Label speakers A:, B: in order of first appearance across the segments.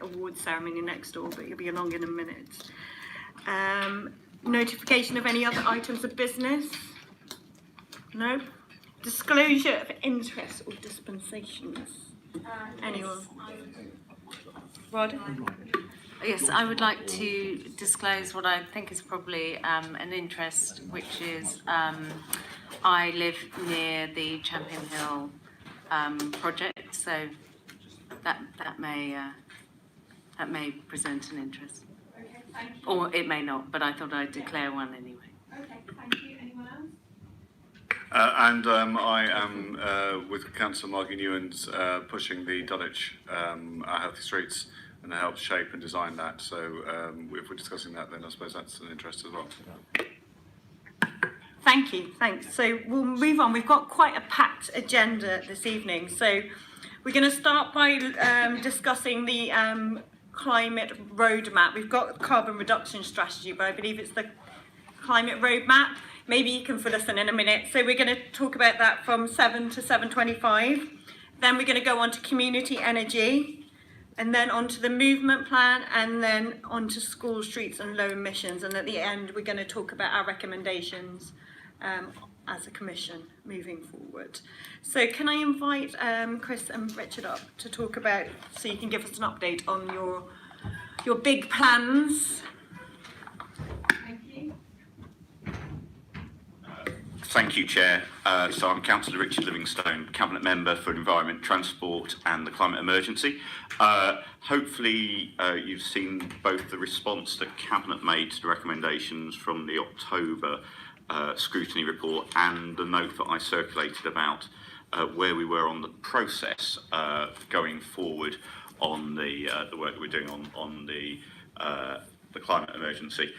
A: award ceremony next door, but you'll be along in a minute. Notification of any other items of business? No? Disclosure of interest or dispensations? Anyone? Rod?
B: Yes, I would like to disclose what I think is probably an interest, which is I live near the Champion Hill project, so that may present an interest.
A: Okay, thank you.
B: Or it may not, but I thought I'd declare one anyway.
A: Okay, thank you. Anyone else?
C: I am with Councillor Margie Newens pushing the Dulwich Our Healthy Streets and the help shape and design that. So if we're discussing that, then I suppose that's an interest as well.
A: Thank you, thanks. So we'll move on. We've got quite a packed agenda this evening. So we're going to start by discussing the climate roadmap. We've got carbon reduction strategy, but I believe it's the climate roadmap. Maybe you can fill us in a minute. So we're going to talk about that from 7 to 7:25. Then we're going to go on to community energy, and then on to the movement plan, and then on to school streets and low emissions. And at the end, we're going to talk about our recommendations as a commission moving forward. So can I invite Chris and Richard up to talk about, so you can give us an update on your big plans. Thank you.
D: Thank you, Chair. So I'm Councillor Richard Livingstone, Cabinet Member for Environment, Transport and the Climate Emergency. Hopefully you've seen both the response that Cabinet made to the recommendations from the October Scrutiny report and the note that I circulated about where we were on the process going forward on the work that we're doing on the climate emergency.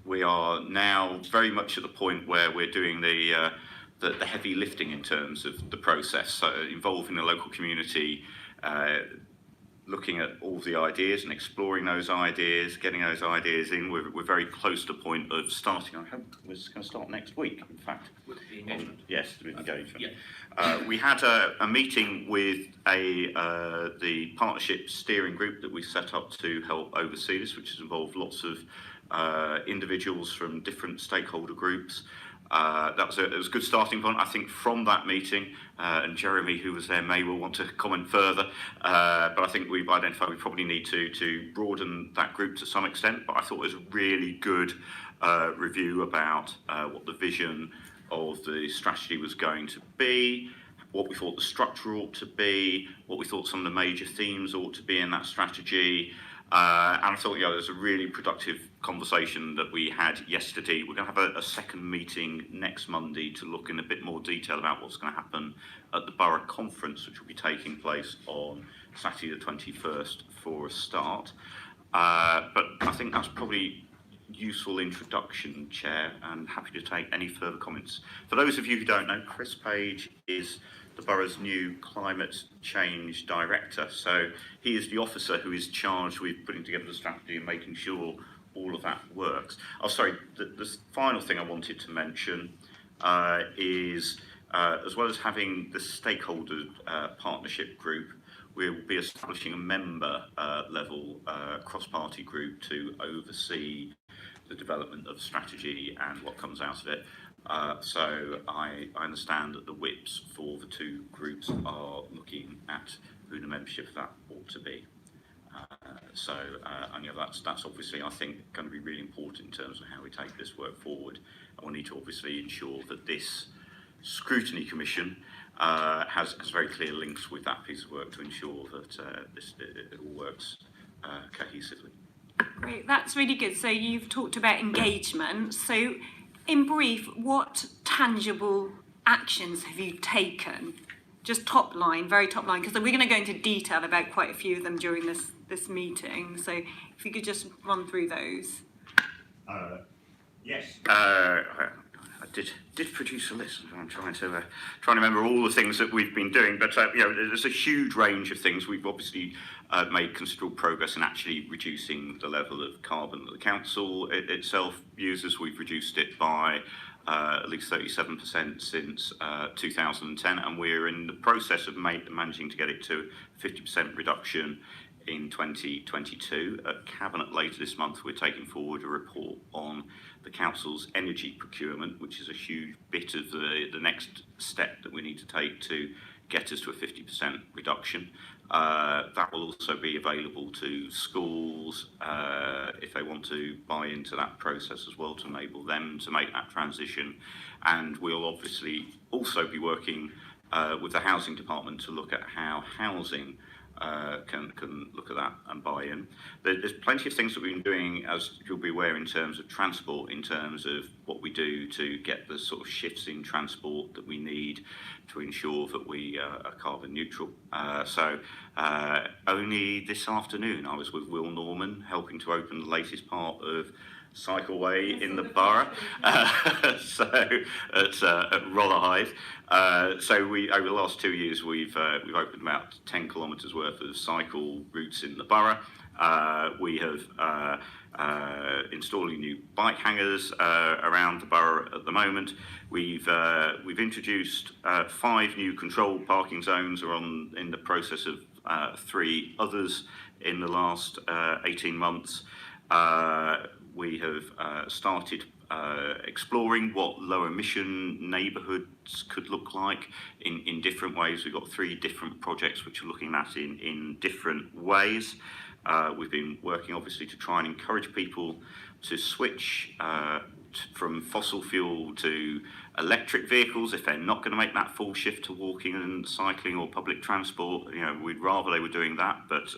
D: We are now very much at the point where we're doing the heavy lifting in terms of the process, so involving the local community, looking at all the ideas and exploring those ideas, getting those ideas in. We're very close to the point of starting. I hope we're going to start next week, in fact.
E: With the engagement.
D: Yes, with engagement.
E: Yeah.
D: We had a meeting with the partnership steering group that we set up to help oversee this, which has involved lots of individuals from different stakeholder groups. It was a good starting point, I think, from that meeting, and Jeremy, who was there, may well want to comment further, but I think we've identified we probably need to broaden that group to some extent. But I thought it was a really good review about what the vision of the strategy was going to be, what we thought the structure ought to be, what we thought some of the major themes ought to be in that strategy. And I thought, there's a really productive conversation that we had yesterday. We're going to have a second meeting next Monday to look in a bit more detail about what's going to happen at the Borough Conference, which will be taking place on Saturday the 21st for a start. But I think that's probably useful introduction, Chair, and happy to take any further comments. For those of you who don't know, Chris Page is the borough's new climate change director. So he is the officer who is charged with putting together the strategy and making sure all of that works. Oh, sorry, the final thing I wanted to mention is, as well as having the stakeholder partnership group, we'll be establishing a member level cross-party group to oversee the development of strategy and what comes out of it. So I understand that the whips for the two groups are looking at who the membership of that ought to be. That's obviously, I think, going to be really important in terms of how we take this work forward. And we need to obviously ensure that this Scrutiny Commission has very clear links with that piece of work to ensure that it all works cohesively.
A: Great, that's really good. So you've talked about engagement. So in brief, what tangible actions have you taken? Just top line, very top line, because we're going to go into detail about quite a few of them during this meeting. So if you could just run through those.
D: Yes. I did produce a list. I'm trying to remember all the things that we've been doing, but there's a huge range of things. We've obviously made considerable progress in actually reducing the level of carbon that the council itself uses. We've reduced it by at least 37% since 2010, and we're in the process of managing to get it to 50% reduction in 2022. At Cabinet later this month, we're taking forward a report on the Council's energy procurement, which is a huge bit of the next step that we need to take to get us to a 50% reduction. That will also be available to schools if they want to buy into that process as well, to enable them to make that transition. And we'll obviously also be working with the Housing Department to look at how housing can look at that and buy in. There's plenty of things that we've been doing, as you'll be aware, in terms of transport, in terms of what we do to get the sort of shifts in transport that we need to ensure that we are carbon neutral. So only this afternoon I was with Will Norman helping to open the latest part of cycleway in the borough, so at Rotherhithe. So we, over the last 2 years, we've opened about 10 kilometres worth of cycle routes in the borough. We have installing new bike hangers around the borough at the moment. We've introduced 5 new controlled parking zones. We're in the process of 3 others in the last 18 months. We have started exploring what low emission neighbourhoods could look like in different ways. We've got 3 different projects which are looking at in different ways. We've been working obviously to try and encourage people to switch from fossil fuel to electric vehicles if they're not going to make that full shift to walking and cycling or public transport. You know, we'd rather they were doing that, but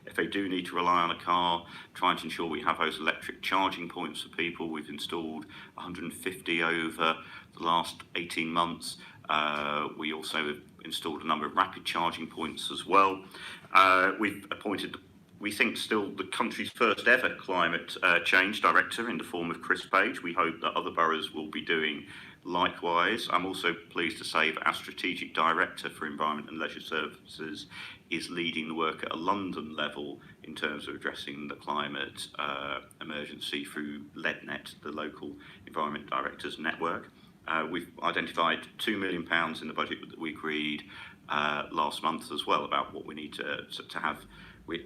D: if they do need to rely on a car, trying to ensure we have those electric charging points for people. We've installed 150 over the last 18 months. We also have installed a number of rapid charging points as well. We've appointed, we think, still the country's first ever climate change director in the form of Chris Page. We hope that other boroughs will be doing likewise. I'm also pleased to say that our strategic director for Environment and Leisure Services is leading the work at a London level in terms of addressing the climate emergency through LEDNet, the local Environment Directors Network. We've identified £2 million in the budget that we agreed last month as well, about what we need to have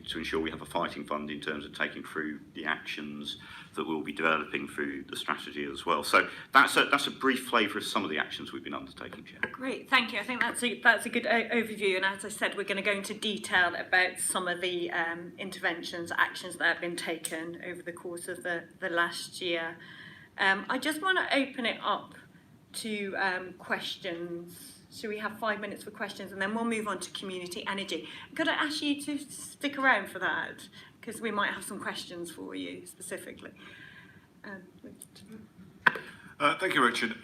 D: to ensure we have a fighting fund in terms of taking through the actions that we'll be developing through the strategy as well. So that's a brief flavour of some of the actions we've been undertaking, Chair.
A: Great, thank you. I think that's a good overview, and as I said, we're going to go into detail about some of the interventions, actions that have been taken over the course of the last year. I just want to open it up to questions. So we have 5 minutes for questions, and then we'll move on to community energy. Could I ask you to stick around for that? Because we might have some questions for you specifically.
C: Thank you, Richard.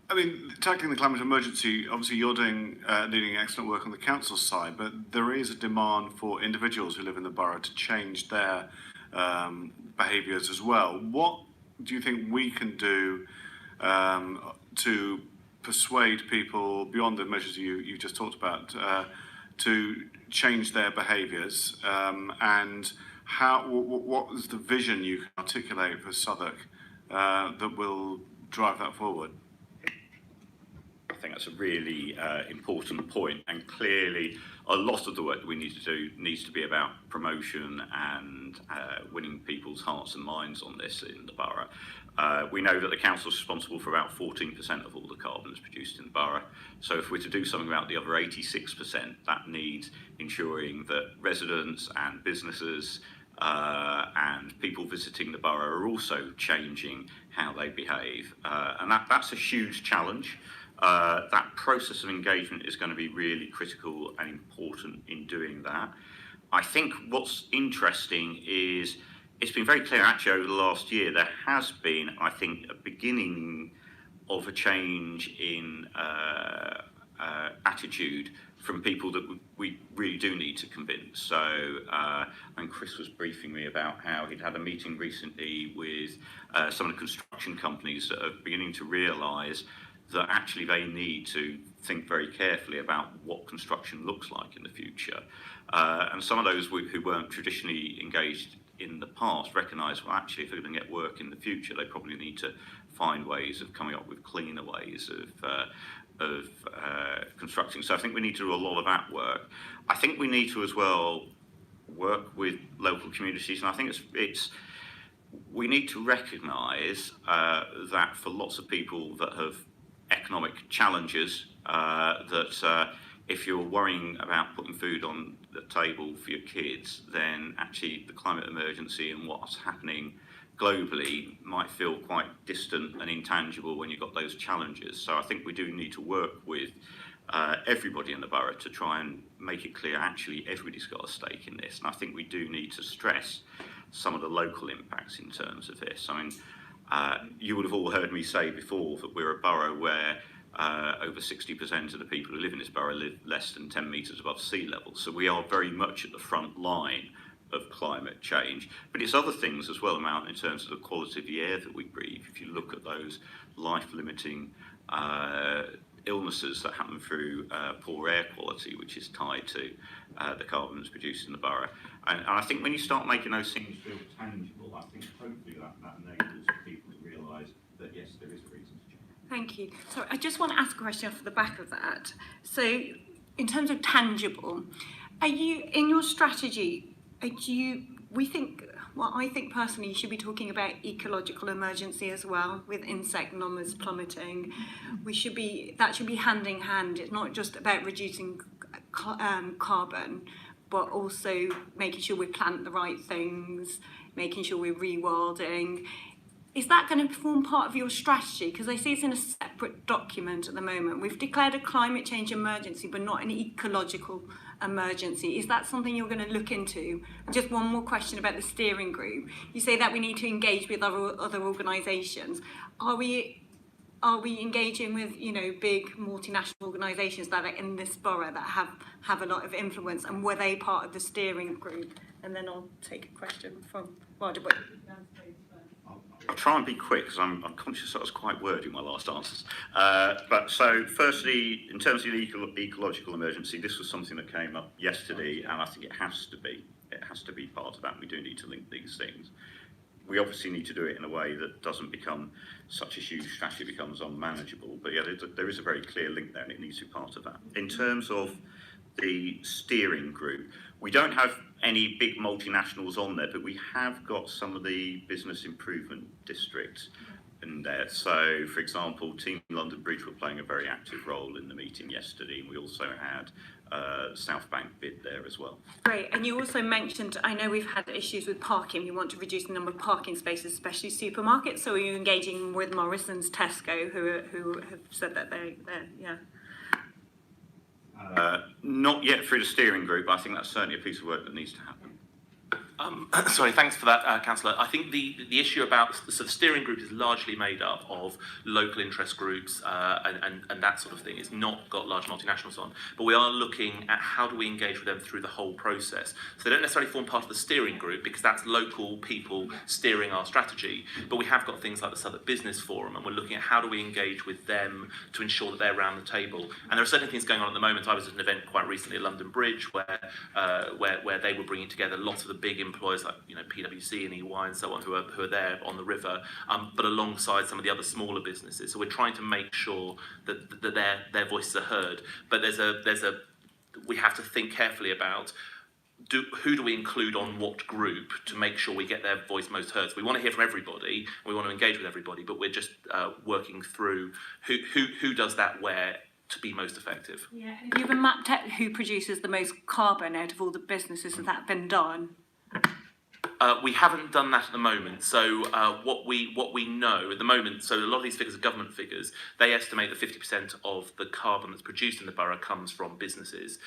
C: I mean, tackling the climate emergency, obviously you're doing excellent work on the council side, but there is a demand for individuals who live in the borough to change their behaviours as well. What do you think we can do to persuade people, beyond the measures you just talked about, to change their behaviours, and what is the vision you can articulate for Southwark that will drive that forward?
D: I think that's a really important point, and clearly a lot of the work that we need to do needs to be about promotion and winning people's hearts and minds on this in the borough. We know that the council is responsible for about 14% of all the carbon that's produced in the borough. So if we're to do something about the other 86%, that needs ensuring that residents and businesses and people visiting the borough are also changing how they behave. And that's a huge challenge. That process of engagement is going to be really critical and important in doing that. I think what's interesting is it's been very clear actually over the last year there has been, I think, a beginning of a change in attitude from people that we really do need to convince. So, and Chris was briefing me about how he'd had a meeting recently with some of the construction companies that are beginning to realise that actually they need to think very carefully about what construction looks like in the future. And some of those who weren't traditionally engaged in the past recognise, well, actually, if they're going to get work in the future, they probably need to find ways of coming up with cleaner ways of constructing. So I think we need to do a lot of that work. I think we need to as well work with local communities, and I think we need to recognise that for lots of people that have economic challenges, that if you're worrying about putting food on the table for your kids, then actually the climate emergency and what's happening globally might feel quite distant and intangible when you've got those challenges. So I think we do need to work with everybody in the borough to try and make it clear actually everybody's got a stake in this. And I think we do need to stress some of the local impacts in terms of this. I mean, you would have all heard me say before that we're a borough where over 60% of the people who live in this borough live less than 10 metres above sea level. So we are very much at the front line of climate change. But it's other things as well, Mount, in terms of the quality of the air that we breathe. If you look at those life-limiting illnesses that happen through poor air quality, which is tied to the carbon that's produced in the borough. And I think when you start making those things feel tangible, I think hopefully that enables people to realise that yes, there is a reason to change.
A: Thank you. So I just want to ask a question off the back of that. So in terms of tangible, are you, in your strategy, I think personally you should be talking about ecological emergency as well, with insect numbers plummeting. That should be hand in hand. It's not just about reducing carbon, but also making sure we plant the right things, making sure we're rewilding. Is that going to form part of your strategy? Because I see it's in a separate document at the moment. We've declared a climate change emergency, but not an ecological emergency. Is that something you're going to look into? Just one more question about the steering group. You say that we need to engage with other organisations. Are we engaging with, big multinational organisations that are in this borough that have a lot of influence, and were they part of the steering group? And then I'll take a question from Roger.
D: I'll try and be quick because I'm conscious that I was quite wordy in my last answers. But so firstly, in terms of the ecological emergency, this was something that came up yesterday, and I think it has to be part of that. We do need to link these things. We obviously need to do it in a way that doesn't become such a huge strategy becomes unmanageable. But yeah, there is a very clear link there, and it needs to be part of that. In terms of the steering group, we don't have any big multinationals on there, but we have got some of the business improvement districts in there. So, for example, Team London Bridge were playing a very active role in the meeting yesterday, and we also had South Bank bid there as well.
A: Great, and you also mentioned, I know we've had issues with parking. You want to reduce the number of parking spaces, especially supermarkets. So are you engaging with Morrison's, Tesco, who have said that they're yeah?
D: Not yet through the steering group, but I think that's certainly a piece of work that needs to happen.
E: Sorry, thanks for that, Councillor. I think the issue about, so the steering group is largely made up of local interest groups and that sort of thing. It's not got large multinationals on, but we are looking at how do we engage with them through the whole process. So they don't necessarily form part of the steering group because that's local people steering our strategy, but we have got things like the Southwark Business Forum, and we're looking at how do we engage with them to ensure that they're around the table. And there are certain things going on at the moment. I was at an event quite recently at London Bridge where they were bringing together lots of the big employers like PwC and EY and so on who are there on the river, but alongside some of the other smaller businesses. So we're trying to make sure that their voices are heard. But we have to think carefully about who do we include on what group to make sure we get their voice most heard. So we want to hear from everybody, we want to engage with everybody, but we're just working through who does that where to be most effective.
A: Yeah, and have you ever mapped out who produces the most carbon out of all the businesses? Has that been done?
E: We haven't done that at the moment. So what we know at the moment, so a lot of these figures are government figures. They estimate that 50% of the carbon that's produced in the borough comes from businesses.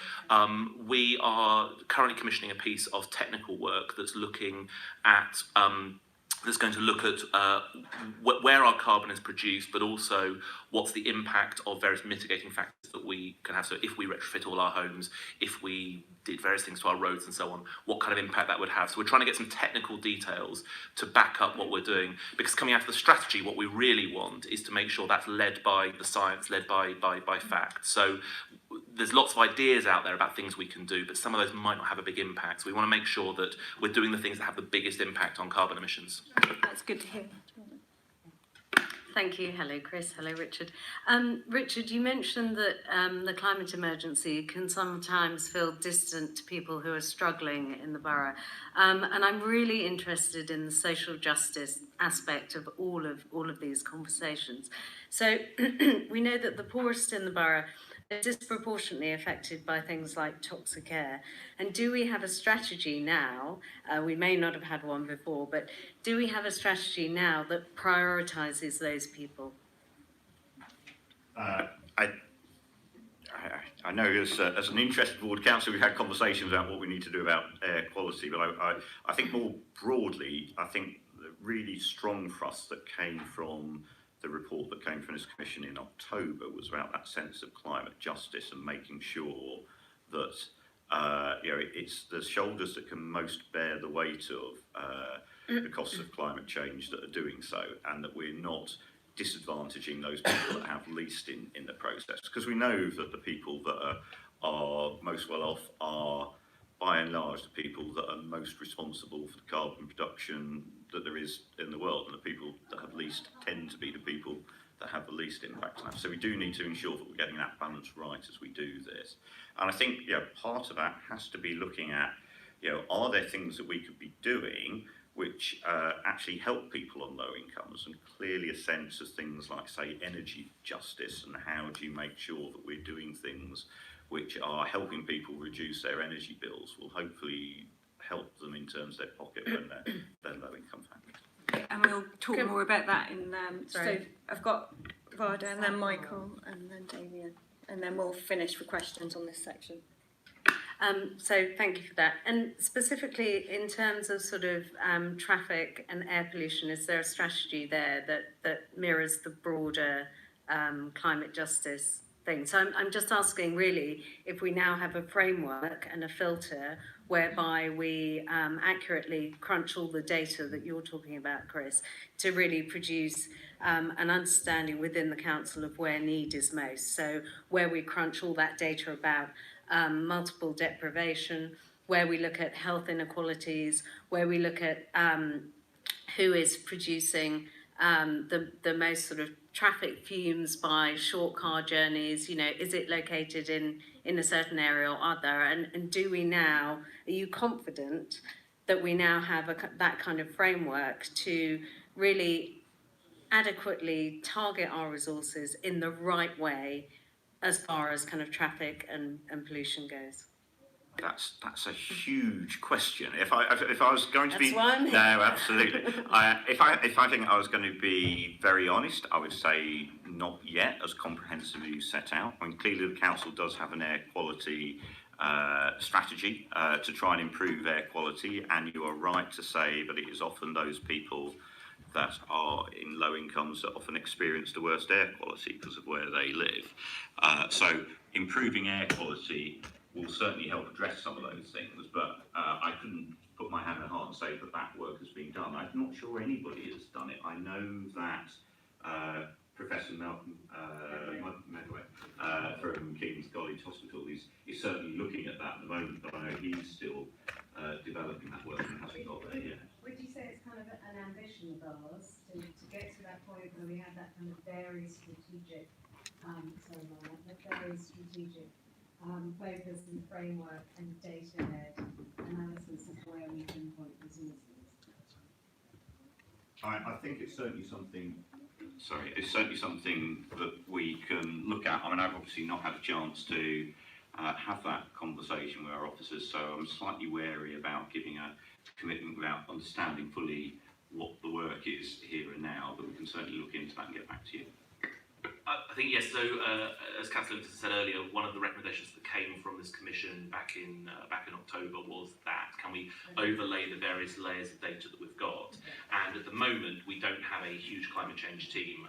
E: We are currently commissioning a piece of technical work that's looking at that's going to look at where our carbon is produced, but also what's the impact of various mitigating factors that we can have. So if we retrofit all our homes, if we did various things to our roads and so on, what kind of impact that would have. So we're trying to get some technical details to back up what we're doing, because coming out of the strategy, what we really want is to make sure that's led by the science, led by fact. So there's lots of ideas out there about things we can do, but some of those might not have a big impact. So we want to make sure that we're doing the things that have the biggest impact on carbon emissions.
A: That's good to hear.
B: Thank you. Hello, Chris. Hello, Richard. Richard, you mentioned that the climate emergency can sometimes feel distant to people who are struggling in the borough. And I'm really interested in the social justice aspect of all of these conversations. So we know that the poorest in the borough are disproportionately affected by things like toxic air. And do we have a strategy now, we may not have had one before, but do we have a strategy now that prioritises those people?
D: I know as an interested ward council, we've had conversations about what we need to do about air quality, but I think more broadly, I think the really strong thrust that came from the report that came from this commission in October was about that sense of climate justice and making sure that it's the shoulders that can most bear the weight of the costs of climate change that are doing so, and that we're not disadvantaging those people that have least in the process, because we know that the people that are most well off are by and large the people that are most responsible for the carbon production that there is in the world, and the people that have least tend to be the people that have the least impact on that. So we do need to ensure that we're getting that balance right as we do this. And I think part of that has to be looking at, are there things that we could be doing which actually help people on low incomes, and clearly a sense of things like, say, energy justice, and how do you make sure that we're doing things which are helping people reduce their energy bills will hopefully help them in terms of their pocket when they're low income families.
A: And we'll talk more about that in, so
B: Sorry.
A: I've got Vada and then Michael and then Damien, and then we'll finish for questions on this section.
B: So thank you for that. And specifically in terms of sort of traffic and air pollution, is there a strategy there that mirrors the broader climate justice thing? So I'm just asking really if we now have a framework and a filter whereby we accurately crunch all the data that you're talking about, Chris, to really produce an understanding within the council of where need is most. So where we crunch all that data about multiple deprivation, where we look at health inequalities, where we look at who is producing the most sort of traffic fumes by short car journeys, is it located in a certain area or other? And do we now, are you confident that we now have that kind of framework to really adequately target our resources in the right way as far as kind of traffic and pollution goes?
D: That's a huge question. If I was going to be,
B: That's why I'm here.
D: No, absolutely. If I think I was going to be very honest, I would say not yet as comprehensively as set out. I mean, clearly the council does have an air quality strategy to try and improve air quality, and you are right to say that it is often those people that are in low incomes that often experience the worst air quality because of where they live. So improving air quality will certainly help address some of those things, but I couldn't put my hand on heart and say that work has been done. I'm not sure anybody has done it. I know that Professor Malcolm Medway from King's College Hospital is certainly looking at that at the moment, but I know he's still developing that work and hasn't got there yet.
F: Would you say it's kind of an ambition of ours to get to that point where we have that kind of very strategic, focus and framework and data-led analysis of where we pinpoint resources?
D: I think it's certainly something. It's certainly something that we can look at. I mean, I've obviously not had a chance to have that conversation with our officers, so I'm slightly wary about giving a commitment without understanding fully what the work is here and now, but we can certainly look into that and get back to you.
E: I think yes. So as Councillor Linton said earlier, one of the recommendations that came from this commission back in October was that can we overlay the various layers of data that we've got? And at the moment we don't have a huge climate change team,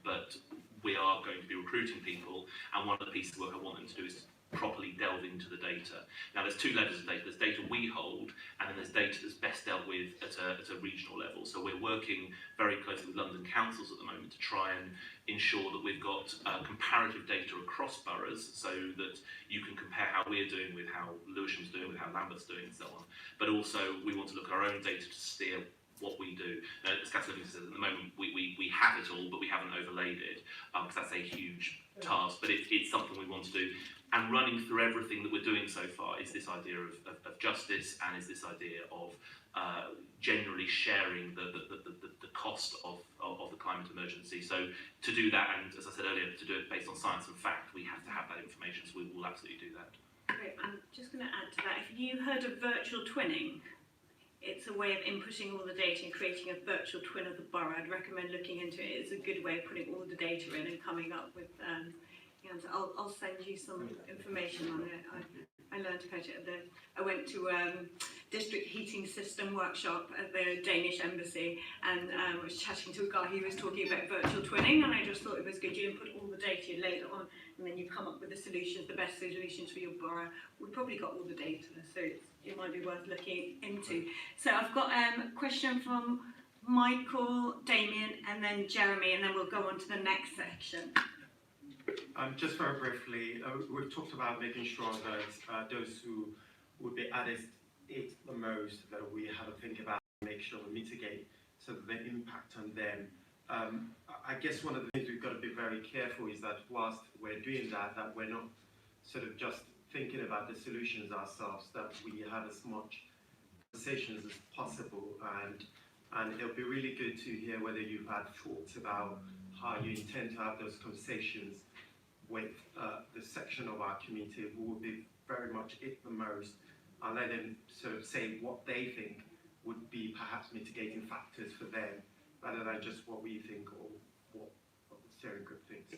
E: but we are going to be recruiting people, and one of the pieces of work I want them to do is properly delve into the data. Now there's two levels of data. There's data we hold, and then there's data that's best dealt with at a regional level. So we're working very closely with London councils at the moment to try and ensure that we've got comparative data across boroughs, so that you can compare how we're doing with how Lewisham's doing, with how Lambeth's doing, and so on. But also we want to look at our own data to steer what we do. As Councillor Livingstone said, at the moment we have it all, but we haven't overlaid it, because that's a huge task, but it's something we want to do. And running through everything that we're doing so far is this idea of justice, and is this idea of generally sharing the cost of the climate emergency. So to do that, and as I said earlier, to do it based on science and fact, we have to have that information, so we will absolutely do that.
A: Great. I'm just going to add to that. If you heard of virtual twinning, it's a way of inputting all the data and creating a virtual twin of the borough. I'd recommend looking into it. It's a good way of putting all the data in and coming up with. I'll send you some information on it. I learned about it I went to district heating system workshop at the Danish embassy, and was chatting to a guy who was talking about virtual twinning, and I just thought it was good. You input all the data, you lay it on, and then you come up with the solutions, the best solutions for your borough. We've probably got all the data, so it might be worth looking into. So I've got a question from Michael, Damien, and then Jeremy, and then we'll go on to the next section.
G: Just very briefly, we've talked about making sure that those who would be added it the most, that we have a think about, make sure we mitigate sort of the impact on them. I guess one of the things we've got to be very careful is that whilst we're doing that we're not sort of just thinking about the solutions ourselves, that we have as much conversations as possible, and it'll be really good to hear whether you've had thoughts about how you intend to have those conversations with the section of our community who will be very much it the most, and let them sort of say what they think would be perhaps mitigating factors for them, rather than just what we think or what the steering group thinks.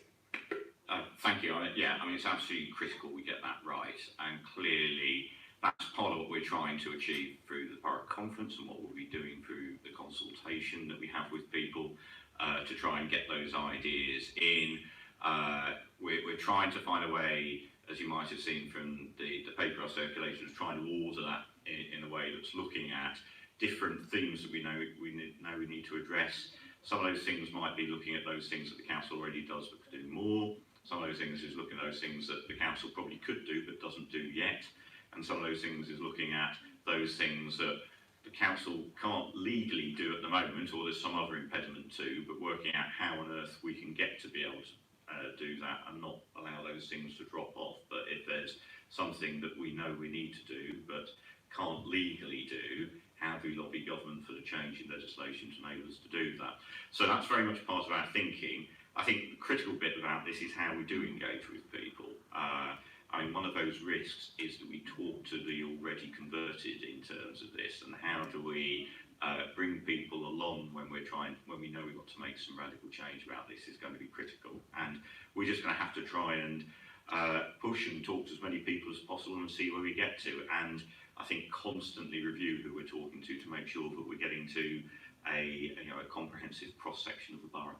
H: Thank you. It's absolutely critical we get that right, and clearly that's part of what we're trying to achieve through the Borough Conference and what we'll be doing through the consultation that we have with people to try and get those ideas in. We're trying to find a way, as you might have seen from the paper I circulated, of trying to order that in a way that's looking at different themes that we know we need to address. Some of those things might be looking at those things that the council already does but could do more. Some of those things is looking at those things that the council probably could do but doesn't do yet. And some of those things is looking at those things that the council can't legally do at the moment, or there's some other impediment to, but working out how on earth we can get to be able to do that and not allow those things to drop off. But if there's something that we know we need to do but can't legally do, how do we lobby government for the change in legislation to enable us to do that? So that's very much part of our thinking. I think the critical bit about this is how we do engage with people. One of those risks is that we talk to the already converted in terms of this, and how do we bring people along when we know we've got to make some radical change about this is going to be critical. And we're just going to have to try and push and talk to as many people as possible and see where we get to. And I think constantly review who we're talking to make sure that we're getting to a comprehensive cross-section of the borough.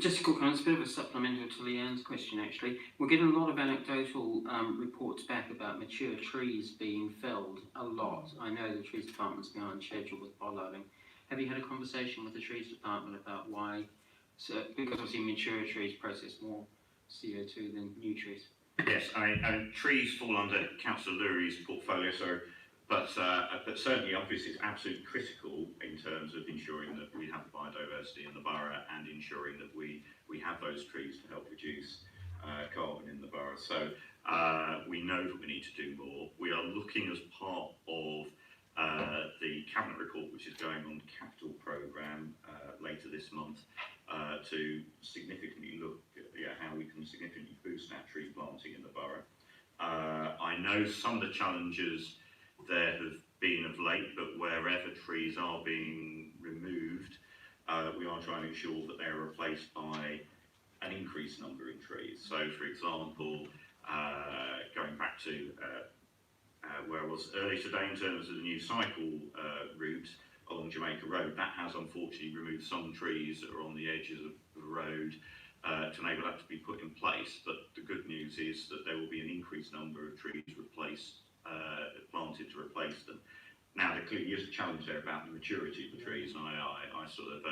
I: Just a quick one, it's a bit of a supplemental to Leanne's question actually. We're getting a lot of anecdotal reports back about mature trees being felled a lot. I know the trees department's behind schedule with bollarding. Have you had a conversation with the trees department about why? So, because obviously mature trees process more CO2 than new trees.
D: Yes, trees fall under Councillor Lurie's portfolio, but certainly obviously it's absolutely critical in terms of ensuring that we have biodiversity in the borough and ensuring that we have those trees to help reduce carbon in the borough. So we know that we need to do more. We are looking as part of the Cabinet report, which is going on the capital programme later this month, to significantly look at how we can significantly boost our tree planting in the borough. I know some of the challenges there have been of late, but wherever trees are being removed, we are trying to ensure that they're replaced by an increased number in trees. So, for example, going back to where I was earlier today in terms of the new cycle route along Jamaica Road, that has unfortunately removed some trees that are on the edges of the road
H: to enable that to be put in place. But the good news is that there will be an increased number of trees planted to replace them. Now, there clearly is a challenge there about the maturity of the trees, and I sort of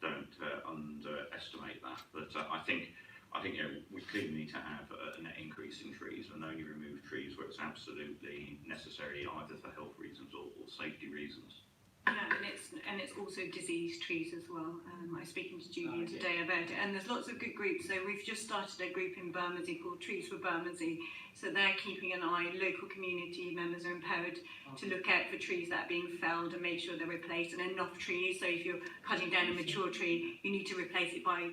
H: don't underestimate that. But I think we clearly need to have a net increase in trees and only remove trees where it's absolutely necessary, either for health reasons or safety reasons.
A: Yeah, and it's also disease trees as well. I was speaking to Julian today about it, and there's lots of good groups. So we've just started a group in Bermondsey called Trees for Bermondsey. So they're keeping an eye. Local community members are empowered to look out for trees that are being felled and make sure they're replaced, and enough trees. So if you're cutting down a mature tree, you need to replace it by,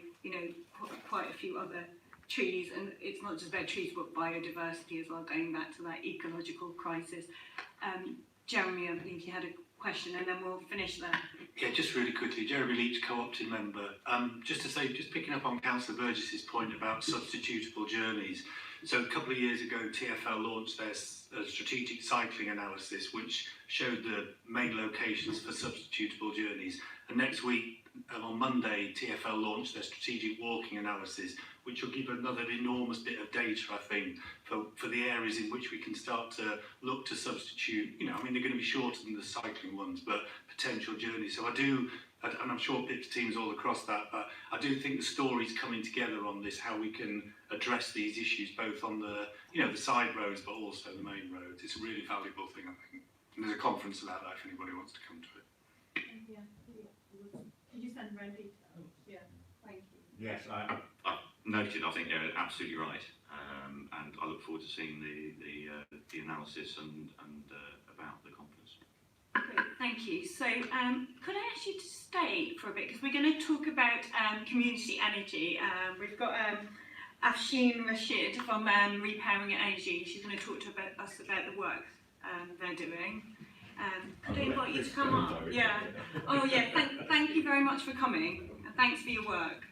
A: quite a few other trees. And it's not just about trees, but biodiversity as well, going back to that ecological crisis. Jeremy, I believe you had a question, and then we'll finish there.
J: Yeah, just really quickly, Jeremy Leach, co-opted member. Just to say, just picking up on Councillor Burgess's point about substitutable journeys. So a couple of years ago, TfL launched their strategic cycling analysis, which showed the main locations for substitutable journeys. And next week, on Monday, TfL launched their strategic walking analysis, which will give another enormous bit of data, I think, for the areas in which we can start to look to substitute. They're going to be shorter than the cycling ones, but potential journeys. So I do, and I'm sure Pip's team's all across that, but I do think the story's coming together on this, how we can address these issues, both on the, the side roads, but also the main roads. It's a really valuable thing, I think. And there's a conference about that if anybody wants to come to it.
F: Yeah. Did you send around details? Yeah, thank you.
H: Yes, I noted. I think they're absolutely right, and I look forward to seeing the analysis and about the conference.
A: Great, thank you. So could I ask you to stay for a bit, because we're going to talk about community energy. We've got Afshin Rashid from Repowering Energy. She's going to talk to us about the work they're doing. Could I invite you to come up? Yeah. Oh yeah, thank you very much for coming, and thanks for your work.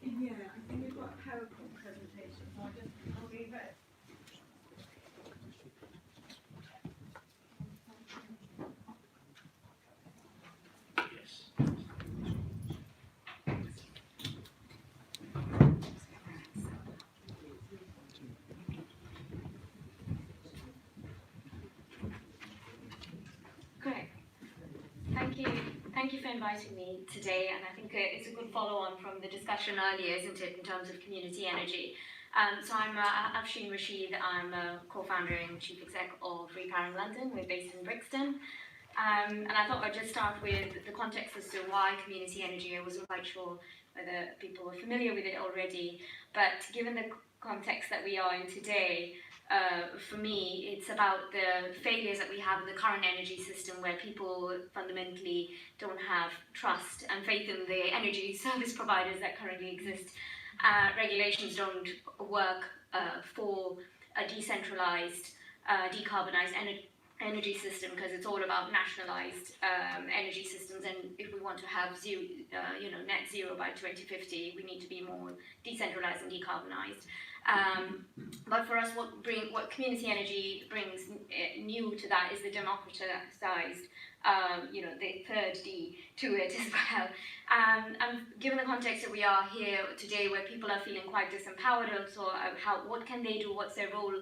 F: Yeah, I think we've got a PowerPoint presentation, so I'll leave it.
H: Yes.
K: Great. Thank you for inviting me today, and I think it's a good follow-on from the discussion earlier, isn't it, in terms of community energy. So I'm Afshin Rashid. I'm a co-founder and chief exec of Repowering London. We're based in Brixton. And I thought I'd just start with the context as to why community energy. I wasn't quite sure whether people were familiar with it already, but given the context that we are in today, for me, it's about the failures that we have in the current energy system, where people fundamentally don't have trust and faith in the energy service providers that currently exist. Regulations don't work for a decentralized, decarbonised energy system, because it's all about nationalised energy systems. And if we want to have net zero by 2050, we need to be more decentralised and decarbonised. But for us, what community energy brings new to that is the democratised, the third D to it as well. And given the context that we are here today, where people are feeling quite disempowered, also what can they do, what's their role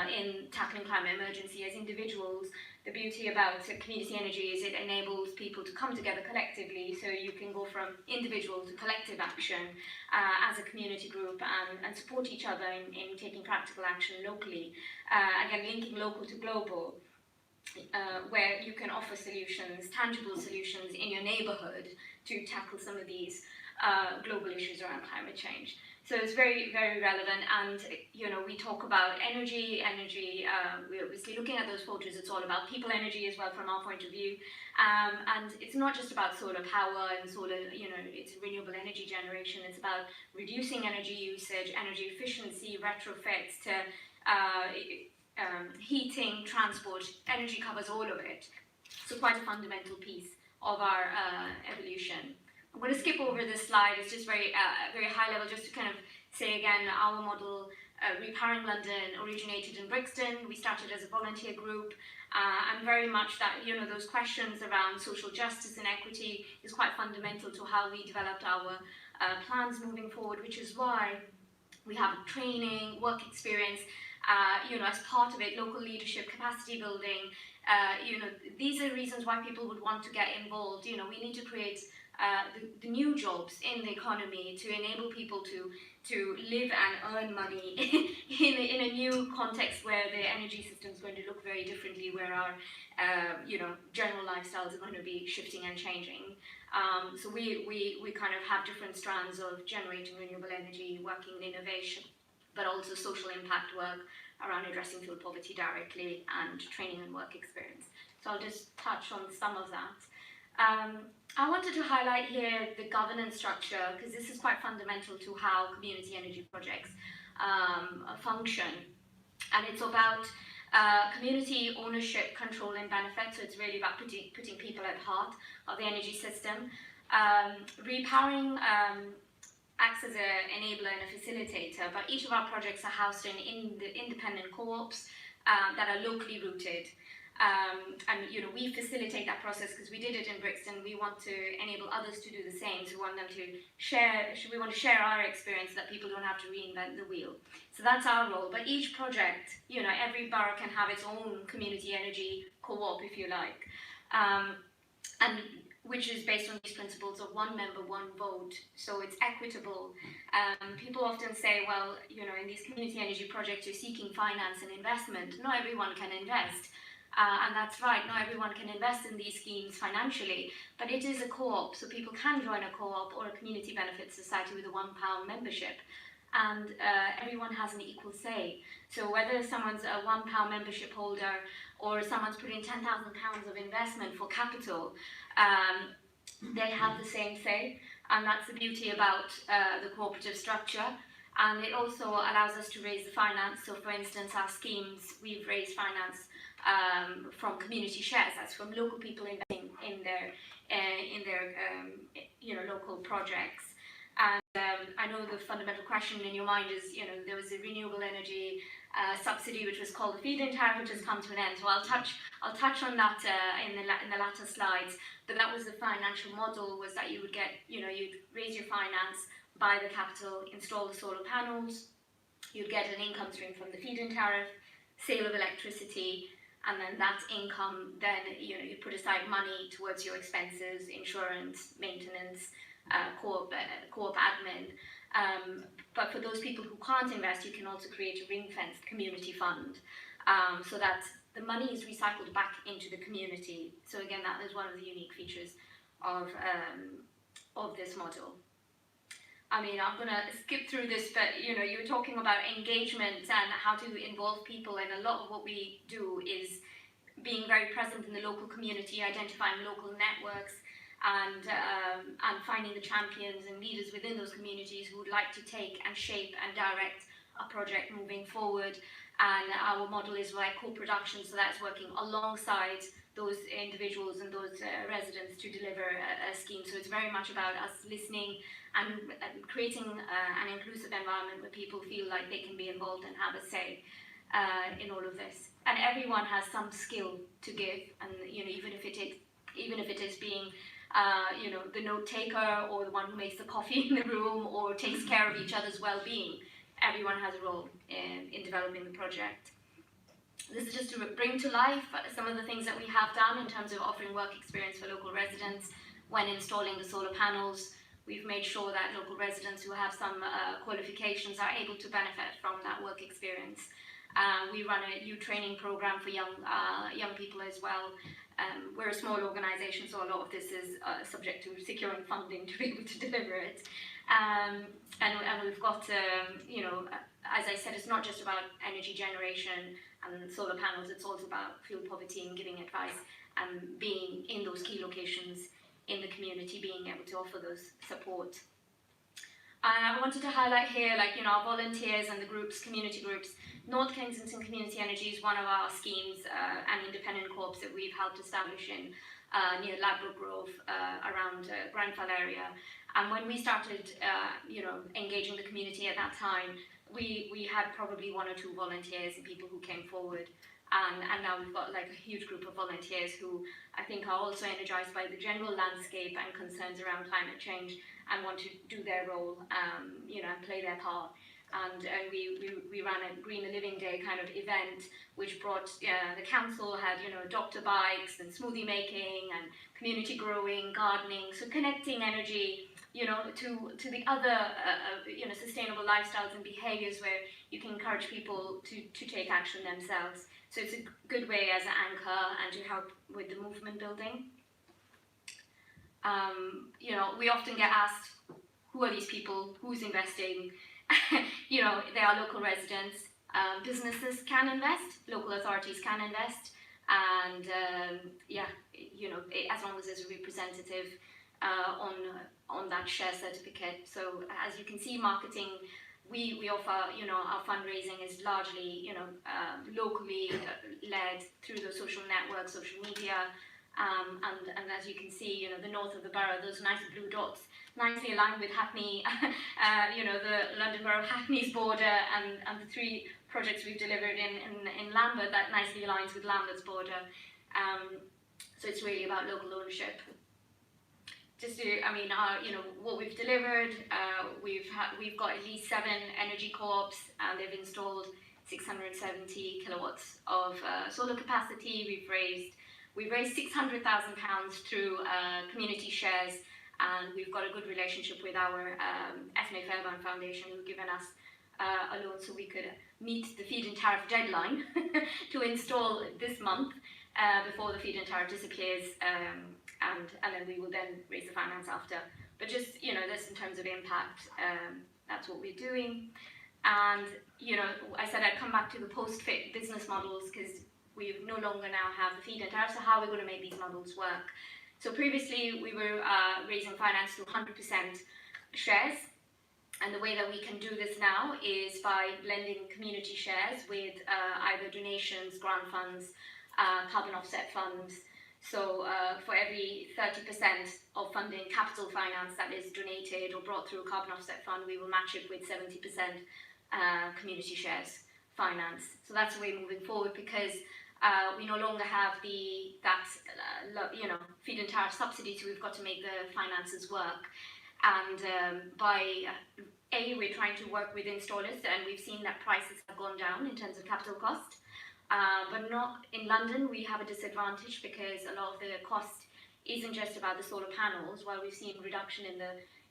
K: in tackling climate emergency as individuals. The beauty about community energy is it enables people to come together collectively, so you can go from individual to collective action as a community group, and support each other in taking practical action locally. Again, linking local to global, where you can offer solutions, tangible solutions in your neighbourhood to tackle some of these global issues around climate change. So it's very, very relevant. And we talk about energy. We're obviously looking at those photos. It's all about people energy as well from our point of view. And it's not just about solar power and solar, it's renewable energy generation. It's about reducing energy usage, energy efficiency, retrofits to heating, transport. Energy covers all of it. So quite a fundamental piece of our evolution. I'm going to skip over this slide. It's just very high level, just to kind of say again, our model, Repowering London, originated in Brixton. We started as a volunteer group, and very much that, those questions around social justice and equity is quite fundamental to how we developed our plans moving forward, which is why we have training, work experience, as part of it, local leadership, capacity building. These are reasons why people would want to get involved. We need to create the new jobs in the economy to enable people to live and earn money in a new context where the energy system is going to look very differently, where our general lifestyles are going to be shifting and changing. So we kind of have different strands of generating renewable energy, working in innovation, but also social impact work around addressing fuel poverty directly, and training and work experience. So I'll just touch on some of that. I wanted to highlight here the governance structure, because this is quite fundamental to how community energy projects function. And it's about community ownership, control and benefit. So it's really about putting people at the heart of the energy system. Repowering acts as an enabler and a facilitator, but each of our projects are housed in the independent co-ops that are locally rooted. And we facilitate that process because we did it in Brixton. We want to enable others to do the same. So we want them to share. We want to share our experience so that people don't have to reinvent the wheel. So that's our role. But each project, every borough can have its own community energy co-op, if you like, and which is based on these principles of one member, one vote. So it's equitable. People often say, well, in these community energy projects, you're seeking finance and investment. Not everyone can invest. And that's right, not everyone can invest in these schemes financially, but it is a co-op, so people can join a co-op or a community benefit society with a £1 membership, and everyone has an equal say. So whether someone's a £1 membership holder or someone's putting £10,000 of investment for capital, they have the same say, and that's the beauty about the cooperative structure. And it also allows us to raise the finance. So for instance, our schemes, we've raised finance from community shares. That's from local people investing in their local projects. And I know the fundamental question in your mind is, there was a renewable energy subsidy which was called the feed-in tariff, which has come to an end. So I'll touch on that in the latter slides. But that was the financial model, was that you would get, you'd raise your finance, buy the capital, install the solar panels, you'd get an income stream from the feed-in tariff, sale of electricity, and then that income, then you put aside money towards your expenses, insurance, maintenance, co-op admin. But for those people who can't invest, you can also create a ring-fenced community fund, so that the money is recycled back into the community. So again, that is one of the unique features of this model. I mean, I'm going to skip through this, but you were talking about engagement and how to involve people, and a lot of what we do is being very present in the local community, identifying local networks, and finding the champions and leaders within those communities who would like to take and shape and direct a project moving forward. And our model is like co-production, so that's working alongside those individuals and those residents to deliver a scheme. So it's very much about us listening and creating an inclusive environment where people feel like they can be involved and have a say in all of this. And everyone has some skill to give, and even if it is being the note taker, or the one who makes the coffee in the room, or takes care of each other's well-being, everyone has a role in developing the project. This is just to bring to life some of the things that we have done in terms of offering work experience for local residents when installing the solar panels. We've made sure that local residents who have some qualifications are able to benefit from that work experience. We run a youth training program for young people as well. We're a small organisation, so a lot of this is subject to securing funding to be able to deliver it. And we've got, as I said, it's not just about energy generation and solar panels, it's also about fuel poverty and giving advice and being in those key locations in the community, being able to offer those support. I wanted to highlight here, our volunteers and the groups, community groups. North Kensington Community Energy is one of our schemes and independent co-ops that we've helped establish in near Ladbroke Grove, around Grenfell area. And when we started, engaging the community at that time, we had probably 1 or 2 volunteers and people who came forward. And now we've got like a huge group of volunteers who I think are also energized by the general landscape and concerns around climate change and want to do their role, and play their part. And we ran a Greener Living Day kind of event, which brought the council had doctor bikes and smoothie making and community growing, gardening, so connecting energy to the other sustainable lifestyles and behaviours where you can encourage people to take action themselves. So it's a good way as an anchor and to help with the movement building. We often get asked, who are these people? Who's investing? They are local residents. Businesses can invest, local authorities can invest, and as long as there's a representative on that share certificate. So as you can see, marketing, we offer, our fundraising is largely, locally led through the social networks, social media, and as you can see, the north of the borough, those nice blue dots, nicely aligned with Hackney, the London Borough of Hackney's border, and the 3 projects we've delivered in Lambeth, that nicely aligns with Lambeth's border. So it's really about local ownership. What we've delivered, we've got at least 7 energy co-ops, and they've installed 670 kilowatts of solar capacity. We've raised £600,000 through community shares, and we've got a good relationship with our FNA Fairbairn Foundation, who've given us a loan so we could meet the feed-in tariff deadline to install this month before the feed-in tariff disappears, and then we will then raise the finance after. But just, this in terms of impact, that's what we're doing. And, I said I'd come back to the post-fit business models because we no longer now have the feed-in tariff, so how are we going to make these models work? So previously we were raising finance through 100% shares, and the way that we can do this now is by blending community shares with either donations, grant funds, carbon offset funds. So for every 30% of funding capital finance that is donated or brought through a carbon offset fund, we will match it with 70% community shares finance. So that's the way moving forward, because we no longer have feed-in tariff subsidy, so we've got to make the finances work. And we're trying to work with installers, and we've seen that prices have gone down in terms of capital cost. But not in London, we have a disadvantage because a lot of the cost isn't just about the solar panels. While we've seen reduction in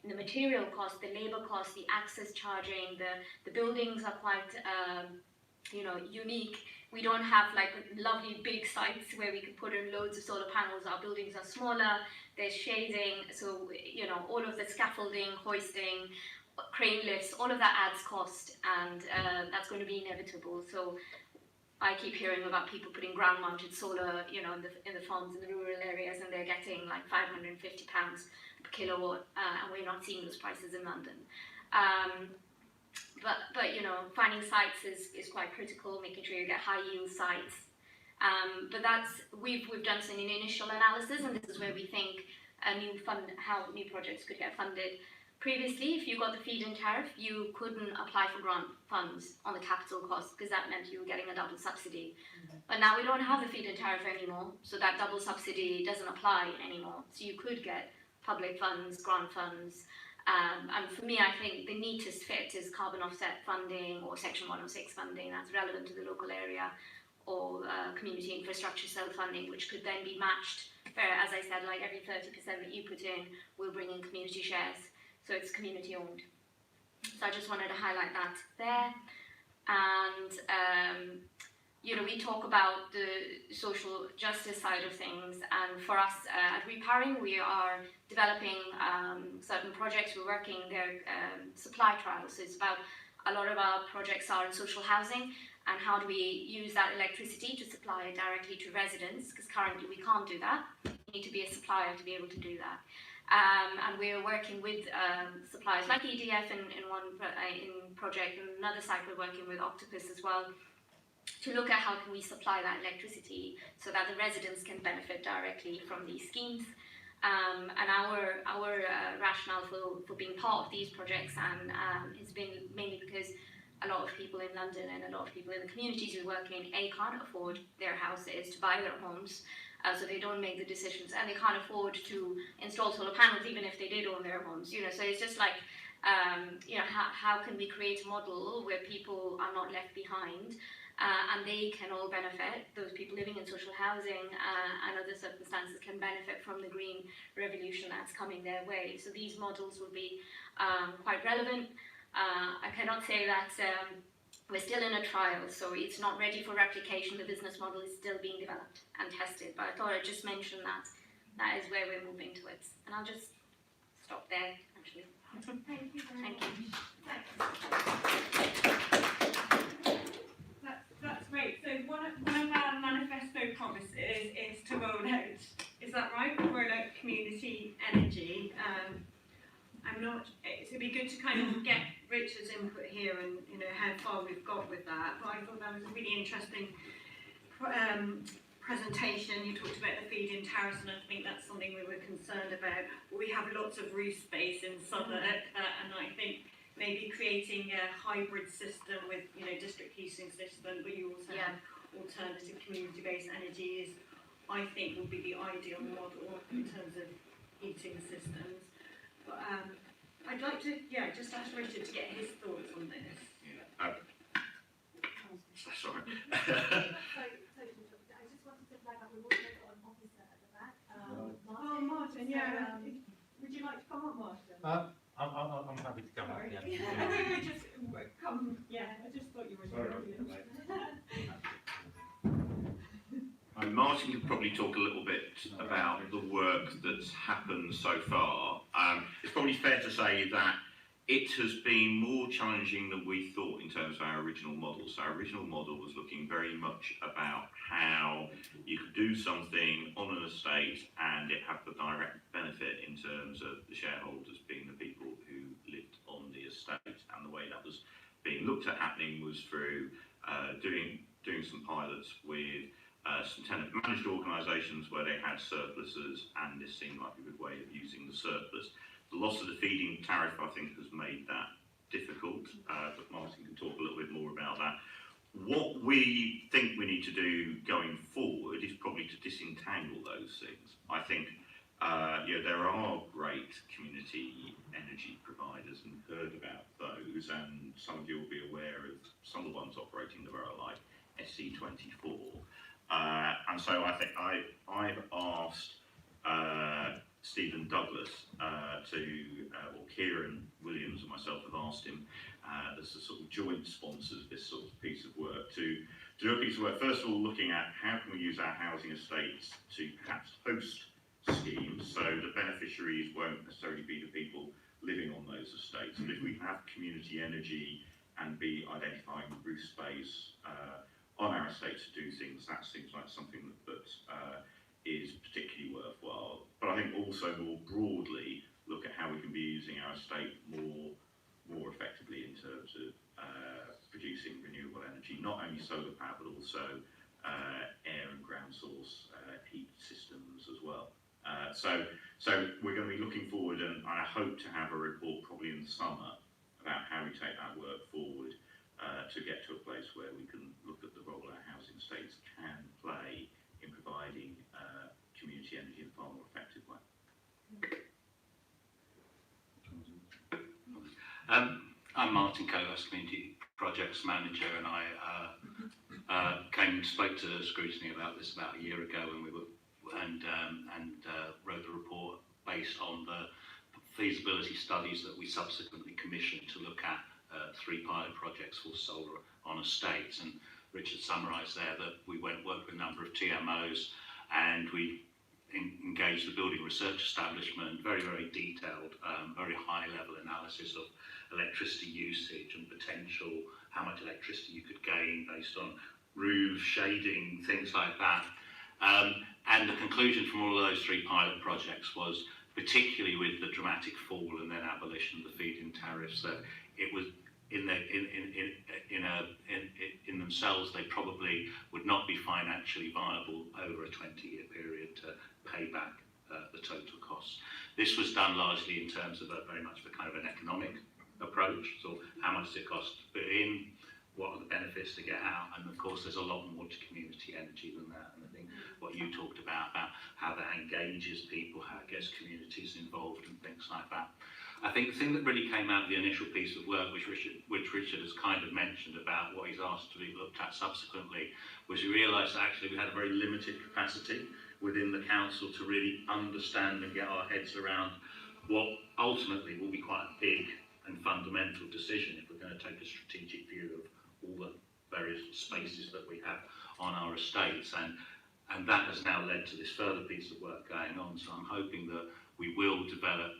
K: the material cost, the labour cost, the access charging, the buildings are quite unique. We don't have like lovely big sites where we could put in loads of solar panels. Our buildings are smaller, there's shading, so all of the scaffolding, hoisting, crane lifts, all of that adds cost, and that's going to be inevitable. So I keep hearing about people putting ground-mounted solar, in the farms in the rural areas, and they're getting like £550 per kilowatt, and we're not seeing those prices in London. But finding sites is quite critical, making sure you get high-yield sites. But we've done some initial analysis, and this is where we think how new projects could get funded. Previously, if you got the feed-in tariff, you couldn't apply for grant funds on the capital cost because that meant you were getting a double subsidy. But now we don't have the feed-in tariff anymore, so that double subsidy doesn't apply anymore. So you could get public funds, grant funds. And for me, I think the neatest fit is carbon offset funding or Section 106 funding that's relevant to the local area, or community infrastructure self-funding, which could then be matched. As I said, like every 30% that you put in, we'll bring in community shares. So it's community owned. So I just wanted to highlight that there. And, we talk about the social justice side of things. And for us at Repowering, we are developing certain projects. We're working their supply trials. So it's about, a lot of our projects are in social housing. And how do we use that electricity to supply it directly to residents? Because currently we can't do that. You need to be a supplier to be able to do that. And we're working with suppliers like EDF in one project, and another site we're working with Octopus as well, to look at how can we supply that electricity so that the residents can benefit directly from these schemes. And our rationale for being part of these projects and has been mainly because a lot of people in London and a lot of people in the communities we work in, can't afford their houses to buy their homes, so they don't make the decisions, and they can't afford to install solar panels even if they did own their homes. So it's just like, how can we create a model where people are not left behind? And they can all benefit. Those people living in social housing and other circumstances can benefit from the green revolution that's coming their way. So these models will be quite relevant. I cannot say that we're still in a trial, so it's not ready for replication. The business model is still being developed and tested, but I thought I'd just mention that. That is where we're moving towards. And I'll just stop there, actually.
F: Thank you very
K: Thank
F: much.
K: you.
A: That's great. So one of our manifesto promises is to roll out, is that right? Roll out community energy. It'd be good to kind of get Richard's input here and how far we've got with that. But I thought that was a really interesting presentation. You talked about the feed-in tariffs, and I think that's something we were concerned about. We have lots of roof space in Southwark, and I think maybe creating a hybrid system with district heating system, but you also have alternative community-based energy I think would be the ideal model in terms of heating systems. But I'd like to just ask Richard to get his thoughts on this.
H: Sorry.
F: I just wanted to flag up, we've also got an officer at the back.
A: Martin, would you like to come on, Martin?
L: I'm happy to come up again.
A: We just come, I just thought you were doing it.
H: Martin could probably talk a little bit about the work that's happened so far. It's probably fair to say that it has been more challenging than we thought in terms of our original model. So our original model was looking very much about how you could do something on an estate and it have the direct benefit in terms of the shareholders being the people who lived on the estate. And the way that was being looked at happening was through doing some pilots with some tenant managed organisations where they had surpluses, and this seemed like a good way of using the surplus. The loss of the feed-in tariff, I think, has made that difficult, but Martin can talk a little bit more about that. What we think we need to do going forward is probably to disentangle those things. I think there are great community energy providers, and we've heard about those, and some of you will be aware of some of the ones operating the borough, like SC24. And so I think I've asked Stephen Douglas or Kieran Williams and myself have asked him as the sort of joint sponsors of this sort of piece of work to do a piece of work, first of all looking at how can we use our housing estates to perhaps host schemes so the beneficiaries won't necessarily be the people living on those estates. And if we have community energy and be identifying roof space on our estate to do things, that seems like something that is particularly worthwhile. But I think also more broadly look at how we can be using our estate more effectively in terms of producing renewable energy, not only solar power but also air and ground source heat systems as well. So we're going to be looking forward, and I hope to have a report probably in the summer about how we take that work forward to get to a place where we can look at the role our housing estates can play in providing community energy in a far more effective way.
M: I'm Martin Colas, Community Projects Manager, and I came and spoke to Scrutiny about this about a year ago when we were and wrote the report based on the feasibility studies that we subsequently commissioned to look at 3 pilot projects for solar on estates. And Richard summarised there that we worked with a number of TMOs, and we engaged the building research establishment, very, very detailed, very high level analysis of electricity usage and potential, how much electricity you could gain based on roof, shading, things like that. And the conclusion from all of those 3 pilot projects was, particularly with the dramatic fall and then abolition of the feed-in tariffs, that it was in themselves they probably would not be financially viable over a 20-year period to pay back the total costs. This was done largely in terms of very much of a kind of an economic approach. So how much does it cost to put in? What are the benefits to get out? And of course, there's a lot more to community energy than that. And I think what you talked about how that engages people, how it gets communities involved and things like that. I think the thing that really came out of the initial piece of work, which Richard has kind of mentioned about what he's asked to be looked at subsequently, was we realised that actually we had a very limited capacity within the council to really understand and get our heads around what ultimately will be quite a big and fundamental decision if we're going to take a strategic view of all the various spaces that we have on our estates, and that has now led to this further piece of work going on. So I'm hoping that we will develop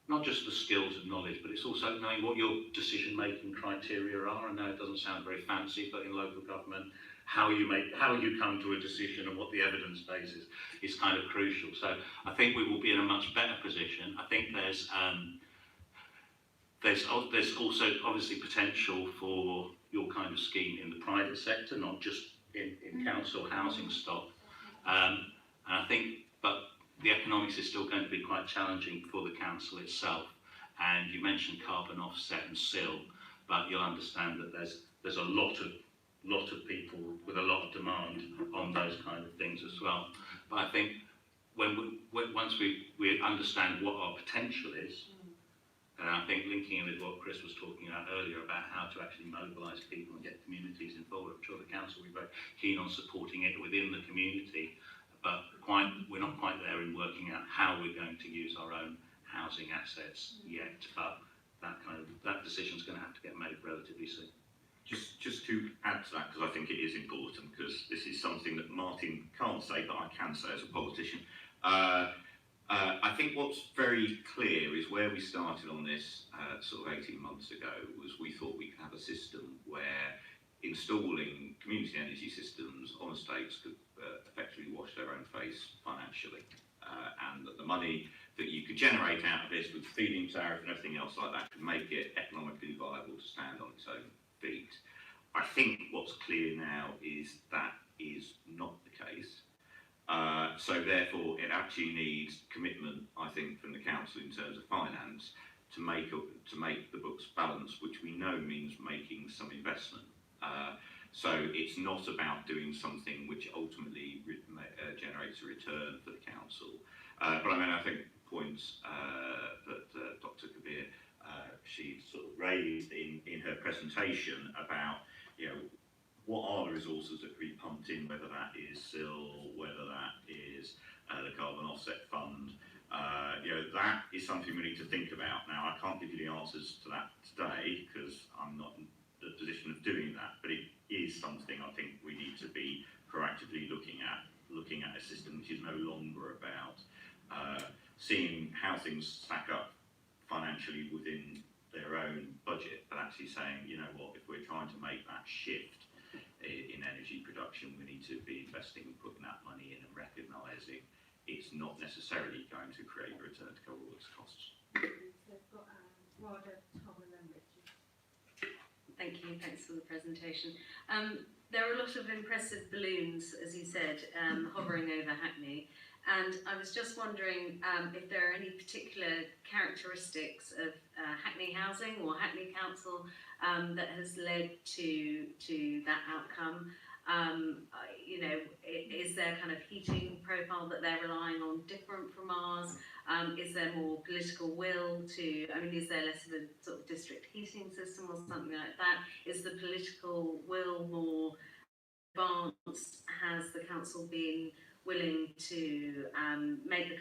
M: not just the skills and knowledge, but it's also knowing what your decision-making criteria are. I know it doesn't sound very fancy, but in local government, how you come to a decision and what the evidence base is kind of crucial. So I think we will be in a much better position. I think there's also obviously potential for your kind of scheme in the private sector, not just in council housing stock. And I think, but the economics is still going to be quite challenging for the council itself. And you mentioned carbon offset and SIL, but you'll understand that there's a lot of people with a lot of demand on those kind of things as well. But I think once we understand what our potential is, and I think linking in with what Chris was talking about earlier about how to actually mobilise people and get communities involved, I'm sure the council will be very keen on supporting it within the community, but we're not quite there in working out how we're going to use our own housing assets yet. But that decision is going to have to get made relatively soon.
D: Just to add to that, because I think it is important, because this is something that Martin can't say, but I can say as a politician. I think what's very clear is where we started on this sort of 18 months ago was we thought we could have a system where installing community energy systems on estates could effectively wash their own face financially, and that the money that you could generate out of this with feed-in tariff and everything else like that could make it economically viable to stand on its own feet. I think what's clear now is that is not the case. So therefore, it actually needs commitment, I think, from the council in terms of finance to make the books balance, which we know means making some investment. So it's not about doing something which ultimately generates a return for the council. But I mean, I think points that Dr. Kabir she sort of raised in her presentation about, what are the resources that can be pumped in, whether that is SIL, whether that is the carbon offset fund. That is something we need to think about. Now, I can't give you the answers to that today because I'm not in the position of doing that, but it is something I think we need to be proactively looking at a system which is no longer about seeing how things stack up financially within their own budget, but actually saying, you know what, if we're trying to make that shift in energy production, we need to be investing and putting that money in and recognising it's not necessarily going to create a return to cover all its costs.
B: Thank you, thanks for the presentation. There are a lot of impressive balloons, as you said, hovering over Hackney, and I was just wondering if there are any particular characteristics of Hackney Housing or Hackney Council that has led to that outcome. Is there kind of heating profile that they're relying on different from ours? Is there more political will to, is there less of a sort of district heating system or something like that? Is the political will more advanced? Has the council been willing to make the